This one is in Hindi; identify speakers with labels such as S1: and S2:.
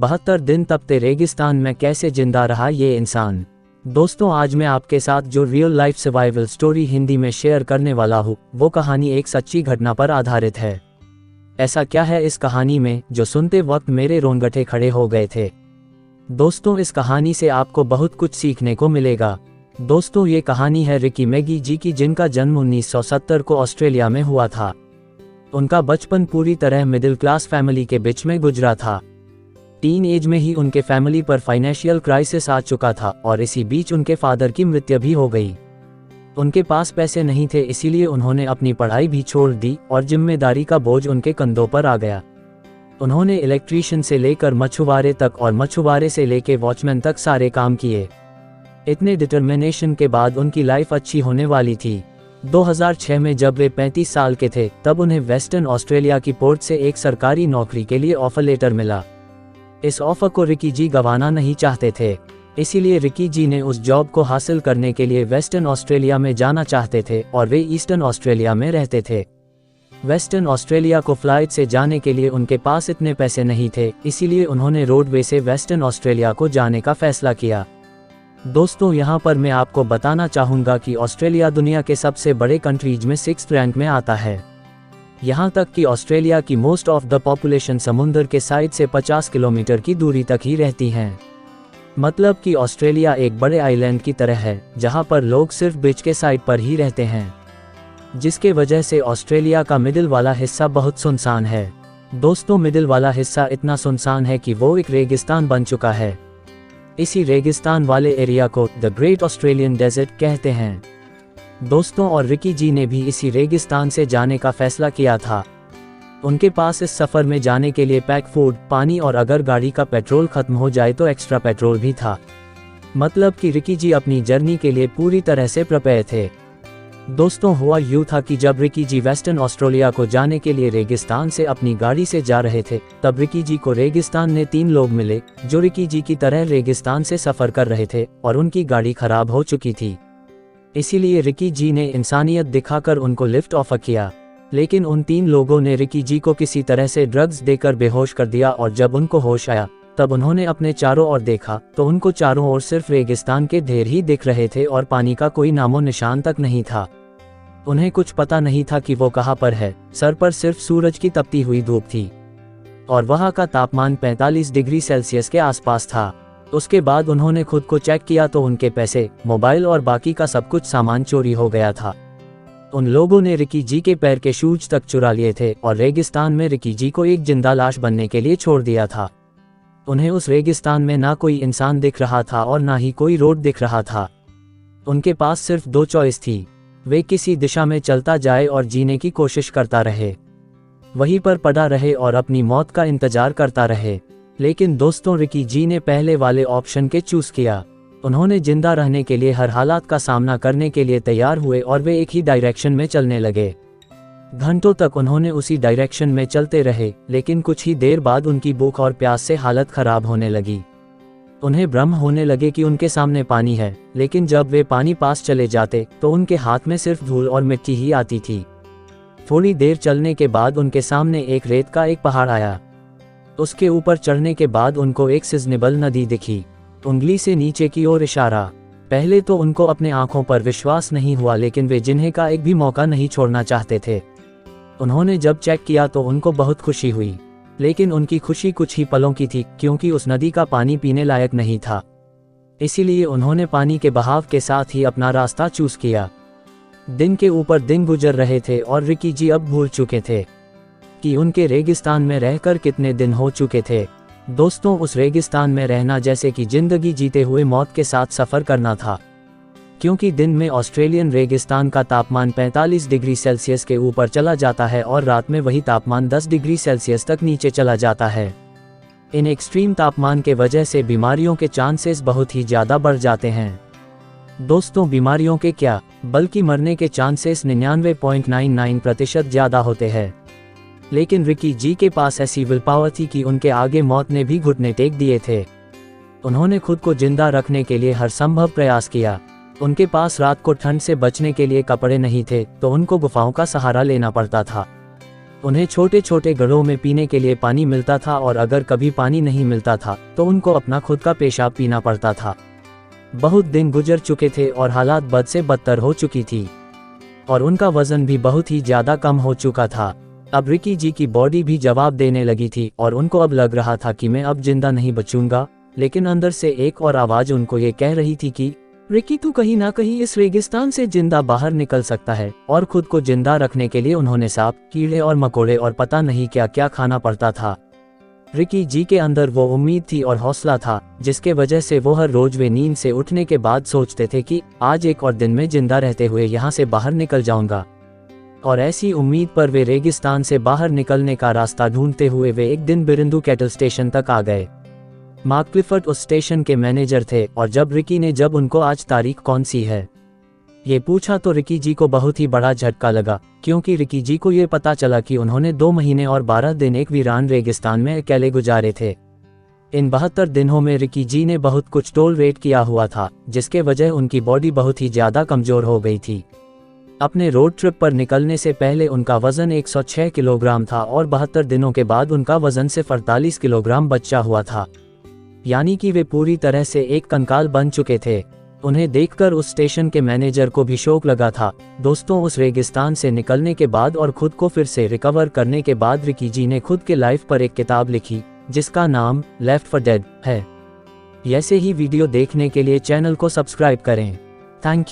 S1: 72 दिन तपते रेगिस्तान में कैसे जिंदा रहा ये इंसान। दोस्तों, आज मैं आपके साथ जो real life survival story Hindi में शेयर करने वाला हूँ वो कहानी एक सच्ची घटना पर आधारित है। ऐसा क्या है इस कहानी में जो सुनते वक्त मेरे रोंगटे खड़े हो गए थे। दोस्तों, इस कहानी से आपको बहुत कुछ सीखने को मिलेगा। दोस्तों, ये कहानी है रिकी मैगी जी की, जिनका जन्म 1970 को ऑस्ट्रेलिया में हुआ था। उनका बचपन पूरी तरह मिडिल क्लास फैमिली के बीच में गुजरा था। टीन एज में ही उनके फैमिली पर फाइनेंशियल क्राइसिस आ चुका था और इसी बीच उनके फादर की मृत्यु भी हो गई। उनके पास पैसे नहीं थे, इसीलिए उन्होंने अपनी पढ़ाई भी छोड़ दी और जिम्मेदारी का बोझ उनके कंधों पर आ गया। उन्होंने इलेक्ट्रीशियन से लेकर मछुआरे तक और मछुआरे से लेकर वॉचमैन तक सारे काम किए। इतने डिटर्मिनेशन के बाद उनकी लाइफ अच्छी होने वाली थी। 2006 में जब वे 35 साल के थे तब उन्हें वेस्टर्न ऑस्ट्रेलिया की पोर्ट से एक सरकारी नौकरी के लिए ऑफर लेटर मिला। इस ऑफर को रिकी जी गंवाना नहीं चाहते थे, इसीलिए रिकी जी ने उस जॉब को हासिल करने के लिए वेस्टर्न ऑस्ट्रेलिया में जाना चाहते थे और वे ईस्टर्न ऑस्ट्रेलिया में रहते थे। वेस्टर्न ऑस्ट्रेलिया को फ्लाइट से जाने के लिए उनके पास इतने पैसे नहीं थे, इसीलिए उन्होंने रोडवे से वेस्टर्न ऑस्ट्रेलिया को जाने का फैसला किया। दोस्तों, यहाँ पर मैं आपको बताना चाहूँगा कि ऑस्ट्रेलिया दुनिया के सबसे बड़े कंट्रीज में 6th रैंक में आता है। यहाँ तक कि ऑस्ट्रेलिया की मोस्ट ऑफ द पॉपुलेशन समुद्र के साइड से 50 किलोमीटर की दूरी तक ही रहती हैं। मतलब कि ऑस्ट्रेलिया एक बड़े आइलैंड की तरह है जहाँ पर लोग सिर्फ बीच के साइड पर ही रहते हैं, जिसके वजह से ऑस्ट्रेलिया का मिडिल वाला हिस्सा बहुत सुनसान है। दोस्तों, मिडिल वाला हिस्सा इतना सुनसान है कि वो एक रेगिस्तान बन चुका है। इसी रेगिस्तान वाले एरिया को द ग्रेट ऑस्ट्रेलियन डेजर्ट कहते हैं। दोस्तों, और रिकी जी ने भी इसी रेगिस्तान से जाने का फैसला किया था। उनके पास इस सफ़र में जाने के लिए पैक फूड, पानी और अगर गाड़ी का पेट्रोल खत्म हो जाए तो एक्स्ट्रा पेट्रोल भी था। मतलब कि रिकी जी अपनी जर्नी के लिए पूरी तरह से प्रिपेयर थे। दोस्तों, हुआ यूँ था कि जब रिकी जी वेस्टर्न ऑस्ट्रेलिया को जाने के लिए रेगिस्तान से अपनी गाड़ी से जा रहे थे तब रिकी जी को रेगिस्तान में 3 लोग मिले जो रिकी जी की तरह रेगिस्तान से सफ़र कर रहे थे और उनकी गाड़ी खराब हो चुकी थी। इसीलिए रिकी जी ने इंसानियत दिखाकर उनको लिफ्ट ऑफर किया, लेकिन उन 3 लोगों ने रिकी जी को किसी तरह से ड्रग्स देकर बेहोश कर दिया और जब उनको होश आया तब उन्होंने अपने चारों ओर देखा तो उनको चारों ओर सिर्फ रेगिस्तान के ढेर ही दिख रहे थे और पानी का कोई नामो निशान तक नहीं था। उन्हें कुछ पता नहीं था कि वो कहाँ पर है। सर पर सिर्फ सूरज की तपती हुई धूप थी और वहाँ का तापमान 45 डिग्री सेल्सियस के आसपास था। उसके बाद उन्होंने खुद को चेक किया तो उनके पैसे, मोबाइल और बाकी का सब कुछ सामान चोरी हो गया था। उन लोगों ने रिकी जी के पैर के शूज तक चुरा लिए थे और रेगिस्तान में रिकी जी को एक जिंदा लाश बनने के लिए छोड़ दिया था। उन्हें उस रेगिस्तान में ना कोई इंसान दिख रहा था और ना ही कोई रोड दिख रहा था। उनके पास सिर्फ 2 चॉइस थी, वे किसी दिशा में चलता जाए और जीने की कोशिश करता रहे, वहीं पर पड़ा रहे और अपनी मौत का इंतजार करता रहे। लेकिन दोस्तों, रिकी जी ने पहले वाले ऑप्शन के चूज किया। उन्होंने जिंदा रहने के लिए हर हालात का सामना करने के लिए तैयार हुए और वे एक ही डायरेक्शन में चलने लगे। घंटों तक उन्होंने उसी डायरेक्शन में चलते रहे, लेकिन कुछ ही देर बाद उनकी भूख और प्यास से हालत खराब होने लगी। उन्हें भ्रम होने लगे कि उनके सामने पानी है, लेकिन जब वे पानी पास चले जाते तो उनके हाथ में सिर्फ धूल और मिट्टी ही आती थी। थोड़ी देर चलने के बाद उनके सामने एक रेत का एक पहाड़ आया। उसके ऊपर चढ़ने के बाद उनको एक सीजनेबल नदी दिखी। उंगली से नीचे की ओर इशारा। पहले तो उनको अपने आंखों पर विश्वास नहीं हुआ, लेकिन वे जिन्हें का एक भी मौका नहीं छोड़ना चाहते थे। उन्होंने जब चेक किया तो उनको बहुत खुशी हुई, लेकिन उनकी खुशी कुछ ही पलों की थी क्योंकि उस नदी का पानी पीने लायक नहीं था। इसीलिए उन्होंने पानी के बहाव के साथ ही अपना रास्ता चूज किया। दिन के ऊपर दिन गुजर रहे थे और रिकी जी अब भूल चुके थे कि उनके रेगिस्तान में रहकर कितने दिन हो चुके थे। दोस्तों, उस रेगिस्तान में रहना जैसे कि जिंदगी जीते हुए मौत के साथ सफ़र करना था, क्योंकि दिन में ऑस्ट्रेलियन रेगिस्तान का तापमान 45 डिग्री सेल्सियस के ऊपर चला जाता है और रात में वही तापमान 10 डिग्री सेल्सियस तक नीचे चला जाता है। इन एक्सट्रीम तापमान के वजह से बीमारियों के चांसेस बहुत ही ज़्यादा बढ़ जाते हैं। दोस्तों, बीमारियों के क्या बल्कि मरने के चांसेस 99.99% ज़्यादा होते हैं। लेकिन रिकी जी के पास ऐसी विल पावर थी कि उनके आगे मौत ने भी घुटने टेक दिए थे। उन्होंने खुद को जिंदा रखने के लिए हर संभव प्रयास किया। उनके पास रात को ठंड से बचने के लिए कपड़े नहीं थे तो उनको गुफाओं का सहारा लेना पड़ता था। उन्हें छोटे छोटे घड़ों में पीने के लिए पानी मिलता था और अगर कभी पानी नहीं मिलता था तो उनको अपना खुद का पेशाब पीना पड़ता था। बहुत दिन गुजर चुके थे और हालात बद से बदतर हो चुकी थी और उनका वजन भी बहुत ही ज्यादा कम हो चुका था। अब रिकी जी की बॉडी भी जवाब देने लगी थी और उनको अब लग रहा था कि मैं अब जिंदा नहीं बचूंगा, लेकिन अंदर से एक और आवाज उनको ये कह रही थी कि रिकी तू कहीं ना कहीं इस रेगिस्तान से जिंदा बाहर निकल सकता है। और खुद को जिंदा रखने के लिए उन्होंने सांप, कीड़े और मकोड़े और पता नहीं क्या क्या खाना पड़ता था। रिकी जी के अंदर वो उम्मीद थी और हौसला था जिसके वजह से वो हर रोज वे नींद से उठने के बाद सोचते थे कि आज एक और दिन में जिंदा रहते हुए यहाँ से बाहर निकल जाऊंगा। और ऐसी उम्मीद पर वे रेगिस्तान से बाहर निकलने का रास्ता ढूंढते हुए वे एक दिन बिरिंदू कैटल स्टेशन तक आ गए। मार्क क्लिफर्ड उस स्टेशन के मैनेजर थे और जब रिकी ने जब उनको आज तारीख कौन सी है ये पूछा तो रिकी जी को बहुत ही बड़ा झटका लगा, क्योंकि रिकी जी को ये पता चला कि उन्होंने 2 महीने और 12 दिन एक वीरान रेगिस्तान में अकेले गुजारे थे। इन 72 दिनों में रिकी जी ने बहुत कुछ टॉलरेट किया हुआ था, जिसके वजह उनकी बॉडी बहुत ही ज्यादा कमजोर हो गई थी। अपने रोड ट्रिप पर निकलने से पहले उनका वजन 106 किलोग्राम था और 72 दिनों के बाद उनका वजन सिर्फ 48 किलोग्राम बचा हुआ था, यानी कि वे पूरी तरह से एक कंकाल बन चुके थे। उन्हें देखकर उस स्टेशन के मैनेजर को भी शौक लगा था। दोस्तों, उस रेगिस्तान से निकलने के बाद और खुद को फिर से रिकवर करने के बाद रिकी जी ने खुद के लाइफ पर एक किताब लिखी जिसका नाम लेफ्ट फॉर डेड है। ऐसे ही वीडियो देखने के लिए चैनल को सब्सक्राइब करें। Thank you.